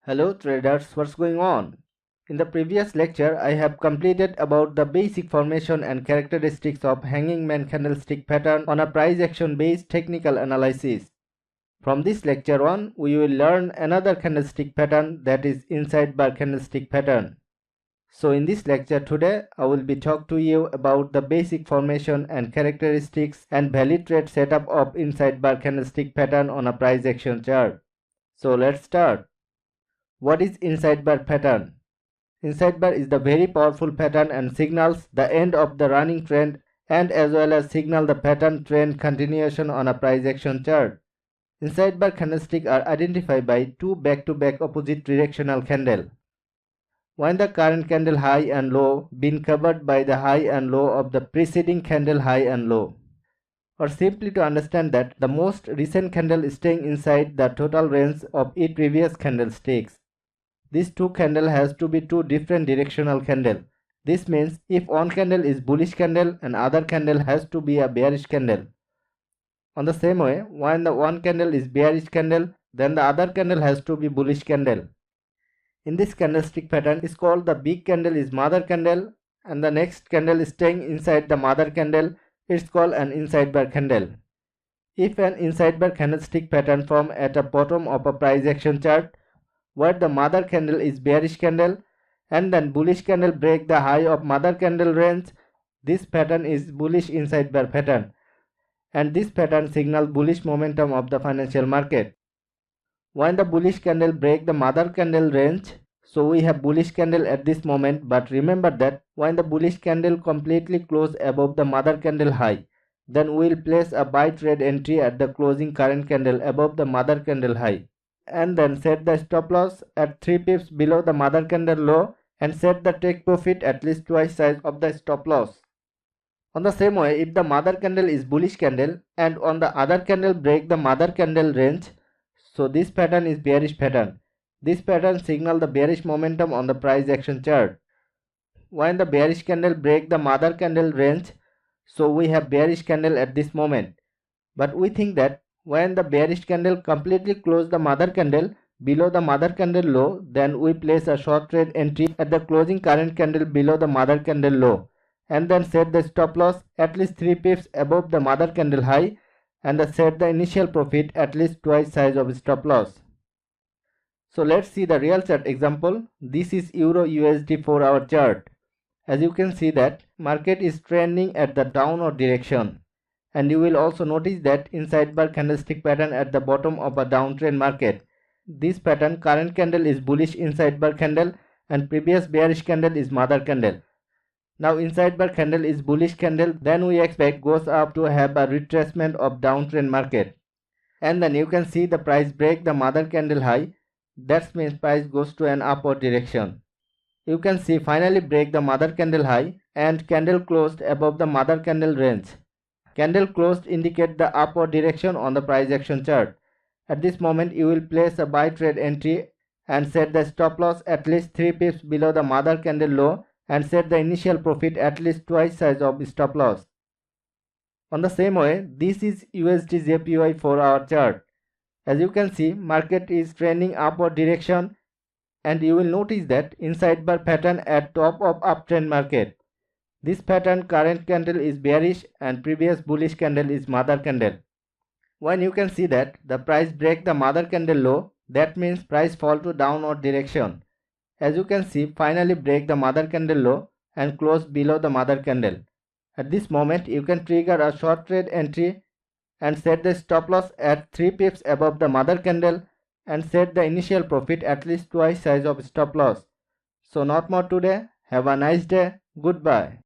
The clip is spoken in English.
Hello traders, what's going on? In the previous lecture, I have completed about the basic formation and characteristics of hanging man candlestick pattern on a price action based technical analysis. From this lecture on, we will learn another candlestick pattern, that is inside bar candlestick pattern. So in this lecture today, I will be talk to you about the basic formation and characteristics and valid trade setup of inside bar candlestick pattern on a price action chart. So let's start. What is inside bar pattern? Inside bar is the very powerful pattern and signals the end of the running trend and as well as signal the pattern trend continuation on a price action chart. Inside bar candlestick are identified by two back-to-back opposite directional candle. When the current candle high and low been covered by the high and low of the preceding candle high and low. Or simply to understand that the most recent candle is staying inside the total range of each previous candlesticks. These two candle has to be two different directional candle. This means if one candle is bullish candle and other candle has to be a bearish candle. On the same way, when the one candle is bearish candle, then the other candle has to be bullish candle. In this candlestick pattern is called the big candle is mother candle and the next candle is staying inside the mother candle. It's called an inside bar candle. If an inside bar candlestick pattern form at the bottom of a price action chart, where the mother candle is bearish candle and then bullish candle break the high of mother candle range, this pattern is bullish inside bar pattern, and this pattern signals bullish momentum of the financial market. When the bullish candle break the mother candle range, so we have bullish candle at this moment, but remember that when the bullish candle completely close above the mother candle high, then we will place a buy trade entry at the closing current candle above the mother candle high, and then set the stop loss at 3 pips below the mother candle low and set the take profit at least twice size of the stop loss. On the same way, if the mother candle is bullish candle and on the other candle break the mother candle range, so this pattern is bearish pattern. This pattern signal the bearish momentum on the price action chart. When the bearish candle break the mother candle range, so we have bearish candle at this moment. But we think that when the bearish candle completely close the mother candle below the mother candle low, then we place a short trade entry at the closing current candle below the mother candle low and then set the stop loss at least 3 pips above the mother candle high and set the initial profit at least twice size of stop loss. So let's see the real chart example. This is Euro USD 4-hour chart. As you can see that market is trending at the downward direction. And you will also notice that inside bar candlestick pattern at the bottom of a downtrend market. This pattern current candle is bullish inside bar candle and previous bearish candle is mother candle. Now inside bar candle is bullish candle, then we expect goes up to have a retracement of downtrend market. And then you can see the price break the mother candle high. That means price goes to an upward direction. You can see finally break the mother candle high and candle closed above the mother candle range. Candle closed indicate the upward direction on the price action chart. At this moment you will place a buy trade entry and set the stop loss at least 3 pips below the mother candle low and set the initial profit at least twice size of stop loss. On the same way, this is USD JPY 4-hour chart. As you can see, market is trending upward direction and you will notice that inside bar pattern at top of uptrend market. This pattern current candle is bearish and previous bullish candle is mother candle. When you can see that the price break the mother candle low, that means price fall to downward direction. As you can see, finally break the mother candle low and close below the mother candle. At this moment you can trigger a short trade entry and set the stop loss at 3 pips above the mother candle and set the initial profit at least twice size of stop loss. So not more today. Have a nice day. Goodbye.